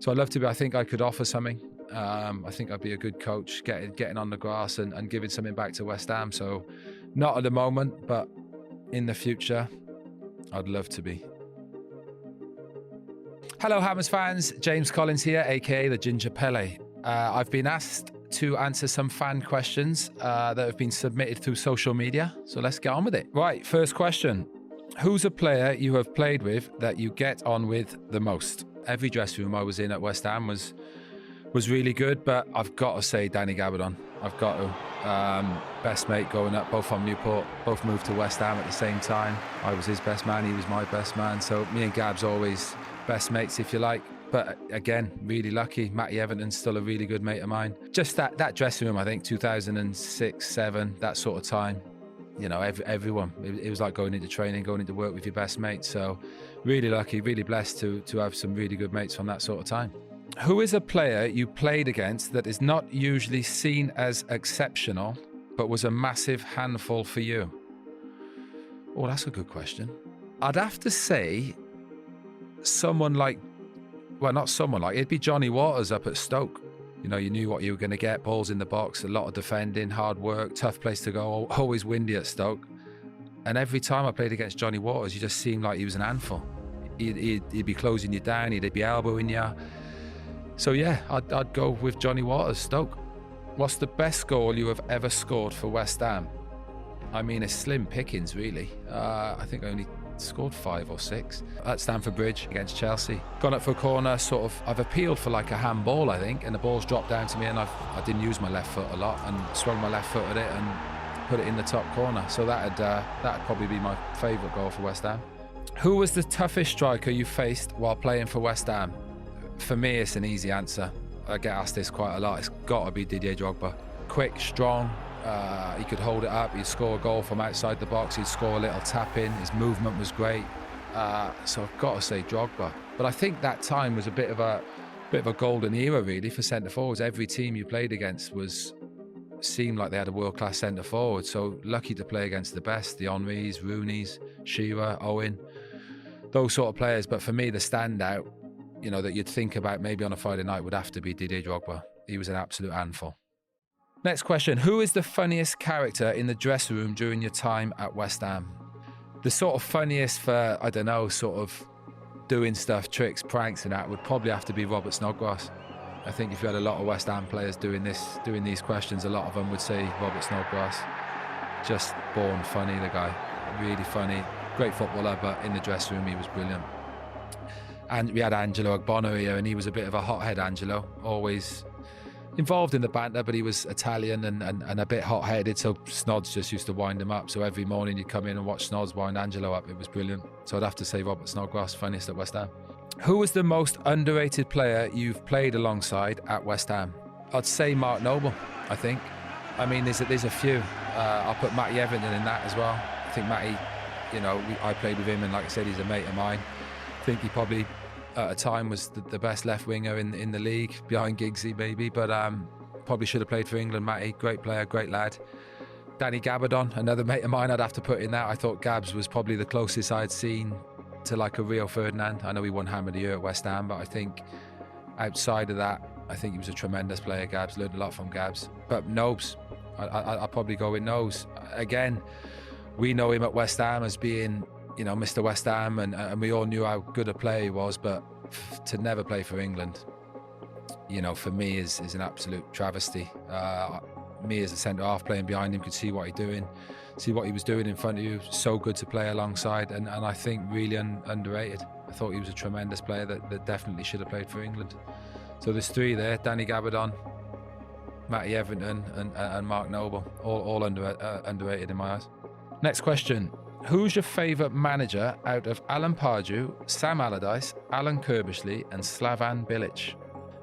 So I'd love to be, I think I could offer something. I think I'd be a good coach, getting on the grass and giving something back to West Ham. So not at the moment, but in the future, I'd love to be. Hello, Hammers fans. James Collins here, aka the Ginge Pele. I've been asked to answer some fan questions that have been submitted through social media. So let's get on with it. Right, first question. Who's a player you have played with that you get on with the most? Every dressing room I was in at West Ham was really good, but I've got to say Danny Gabardon. I've got to. Best mate going up, both from Newport, both moved to West Ham at the same time. I was his best man, he was my best man. So me and Gab's always best mates, if you like. But again, really lucky. Matty Everton's still a really good mate of mine. Just that dressing room, I think 2006, 7, that sort of time. You know, everyone. It was like going into training, going into work with your best mates. So really lucky, really blessed to have some really good mates from that sort of time. Who is a player you played against that is not usually seen as exceptional, but was a massive handful for you? Oh, that's a good question. I'd have to say someone like, well, not someone like, it'd be Johnny Waters up at Stoke. You know, you knew what you were going to get, balls in the box, a lot of defending, hard work, tough place to go, always windy at Stoke. And every time I played against Johnny Waters, you just seemed like he was an handful. He'd be closing you down, he'd be elbowing you. So yeah, I'd go with Johnny Waters, Stoke. What's the best goal you have ever scored for West Ham? I mean, it's slim pickings, really. I think I only scored 5 or 6 at Stamford Bridge against Chelsea. Gone up for a corner, sort of, I've appealed for like a handball, I think, and the ball's dropped down to me, and I didn't use my left foot a lot and swung my left foot at it and put it in the top corner. So that'd probably be my favourite goal for West Ham. Who was the toughest striker you faced while playing for West Ham? For me, it's an easy answer. I get asked this quite a lot. It's got to be Didier Drogba. Quick, strong, he could hold it up, he'd score a goal from outside the box, he'd score a little tap in, his movement was great. So I've got to say Drogba. But I think that time was a bit of a golden era, really, for centre forwards. Every team you played against seemed like they had a world-class centre forward. So lucky to play against the best, the Henrys, Rooneys, Shearer, Owen, those sort of players. But for me, the standout, you know, that you'd think about maybe on a Friday night would have to be Didier Drogba. He was an absolute handful. Next question. Who is the funniest character in the dressing room during your time at West Ham? The sort of funniest for, I don't know, sort of doing stuff, tricks, pranks and that would probably have to be Robert Snodgrass. I think if you had a lot of West Ham players doing these questions, a lot of them would say Robert Snodgrass. Just born funny, the guy. Really funny. Great footballer, but in the dressing room he was brilliant. And we had Angelo Agbono here, and he was a bit of a hothead, Angelo. Always involved in the banter, but he was Italian and a bit hot-headed, so Snods just used to wind him up. So every morning you'd come in and watch Snods wind Angelo up. It was brilliant. So I'd have to say Robert Snodgrass, funniest at West Ham. Who was the most underrated player you've played alongside at West Ham? I'd say Mark Noble, I think. I mean, there's a few. I'll put Matty Everton in that as well. I think Matty, you know, I played with him, and like I said, he's a mate of mine. I think he probably, at a time, was the best left winger in the league, behind Giggsy maybe, but probably should have played for England. Matty, great player, great lad. Danny Gabardon, another mate of mine, I'd have to put in that. I thought Gabs was probably the closest I'd seen to like a Rio Ferdinand. I know he won Ham of the Year at West Ham, but I think outside of that, I think he was a tremendous player, Gabs. Learned a lot from Gabs. But Nobes, I'll probably go with Nobes. Again, we know him at West Ham as being, you know, Mr. West Ham, and we all knew how good a player he was, but to never play for England, you know, for me is an absolute travesty. Me as a centre-half playing behind him could see what he was doing in front of you. So good to play alongside, and I think really underrated. I thought he was a tremendous player that definitely should have played for England. So there's 3 there: Danny Gabardon, Matty Everton, and Mark Noble, all underrated in my eyes. Next question. Who's your favourite manager out of Alan Pardew, Sam Allardyce, Alan Kirbishley and Slavan Bilic?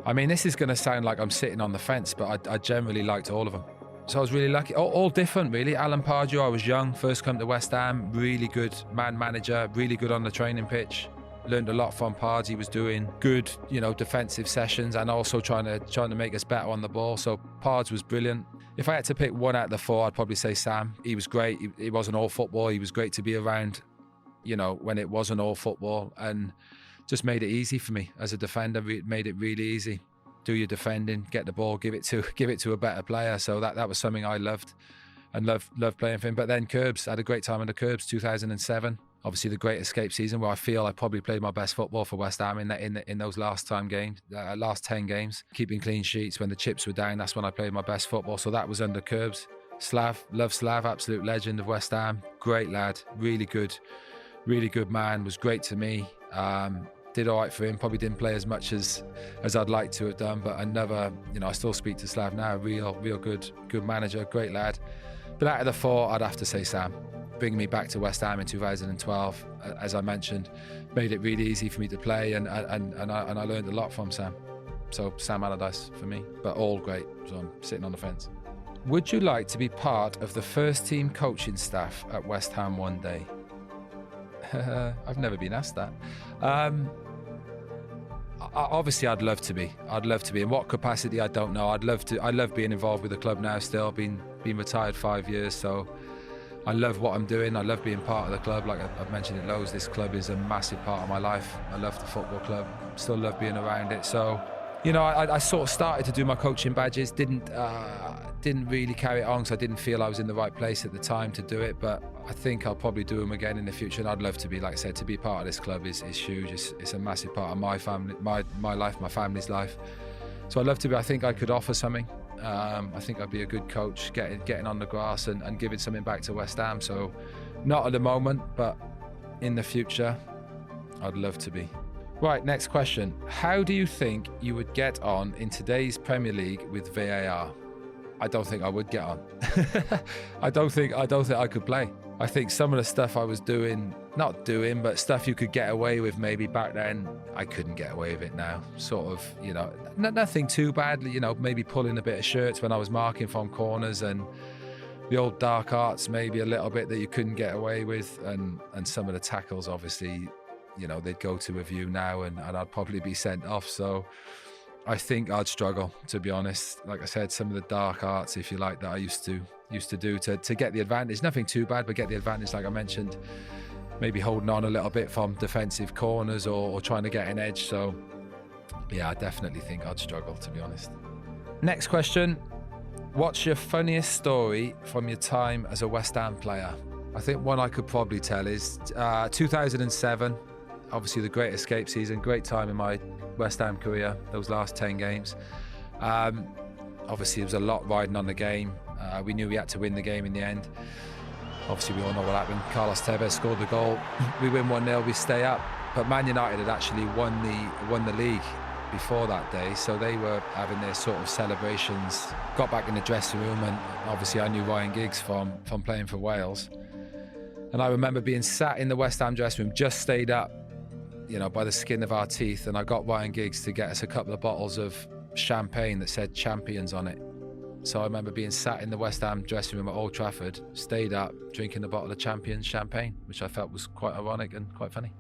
I mean, this is going to sound like I'm sitting on the fence, but I generally liked all of them. So I was really lucky. All different, really. Alan Pardew, I was young, first come to West Ham, really good man manager, really good on the training pitch. Learned a lot from Pards. He was doing good, you know, defensive sessions and also trying to make us better on the ball. So Pards was brilliant. If I had to pick one out of the 4, I'd probably say Sam. He was great. He wasn't all football. He was great to be around, you know, when it wasn't all football. And just made it easy for me as a defender. It made it really easy. Do your defending, get the ball, give it to a better player. So that was something I loved and loved playing for him. But then Curbs, I had a great time under Curbs, 2007. Obviously the Great Escape season, where I feel I probably played my best football for West Ham in those last 10 games, keeping clean sheets when the chips were down. That's when I played my best football. So that was under Curbs. Slav, love Slav, absolute legend of West Ham. Great lad, really good man, was great to me. Did all right for him, probably didn't play as much as I'd like to have done, but I still speak to Slav now, real good manager, great lad. But out of the four, I'd have to say Sam. Bringing me back to West Ham in 2012, as I mentioned, made it really easy for me to play, and I learned a lot from Sam. So Sam Allardyce for me, but all great, so I'm sitting on the fence. Would you like to be part of the first team coaching staff at West Ham one day? I've never been asked that. Obviously, I'd love to be. In what capacity, I don't know. I love being involved with the club now. Still, been retired 5 years, so I love what I'm doing. I love being part of the club. Like I've mentioned it loads. This club is a massive part of my life. I love the football club. Still love being around it. So, I sort of started to do my coaching badges. Didn't really carry it on because I didn't feel I was in the right place at the time to do it, but I think I'll probably do them again in the future, and I'd love to be, like I said, to be part of this club is huge. It's a massive part of my family, my life, my family's life. So I'd love to be. I think I could offer something. I think I'd be a good coach, getting on the grass and giving something back to West Ham. So not at the moment, but in the future, I'd love to be. Right, next question. How do you think you would get on in today's Premier League with VAR? I don't think I would get on. I don't think I could play. I think some of the stuff I was but stuff you could get away with maybe back then, I couldn't get away with it now. Sort of, nothing too bad, maybe pulling a bit of shirts when I was marking from corners, and the old dark arts maybe a little bit that you couldn't get away with, and some of the tackles, obviously, they'd go to review now and I'd probably be sent off. So I think I'd struggle, to be honest. Like I said, some of the dark arts, if you like, that I used to do to get the advantage. Nothing too bad, but get the advantage, like I mentioned. Maybe holding on a little bit from defensive corners or trying to get an edge. So, yeah, I definitely think I'd struggle, to be honest. Next question. What's your funniest story from your time as a West Ham player? I think one I could probably tell is 2007. Obviously, the Great Escape season. Great time in my West Ham career, those last 10 games. Obviously, there was a lot riding on the game. We knew we had to win the game in the end. Obviously, we all know what happened. Carlos Tevez scored the goal. We win 1-0, we stay up. But Man United had actually won the league before that day, so they were having their sort of celebrations. Got back in the dressing room, and obviously I knew Ryan Giggs from playing for Wales. And I remember being sat in the West Ham dressing room, just stayed up, by the skin of our teeth, and I got Ryan Giggs to get us a couple of bottles of champagne that said Champions on it. So I remember being sat in the West Ham dressing room at Old Trafford, stayed up, drinking a bottle of Champions champagne, which I felt was quite ironic and quite funny.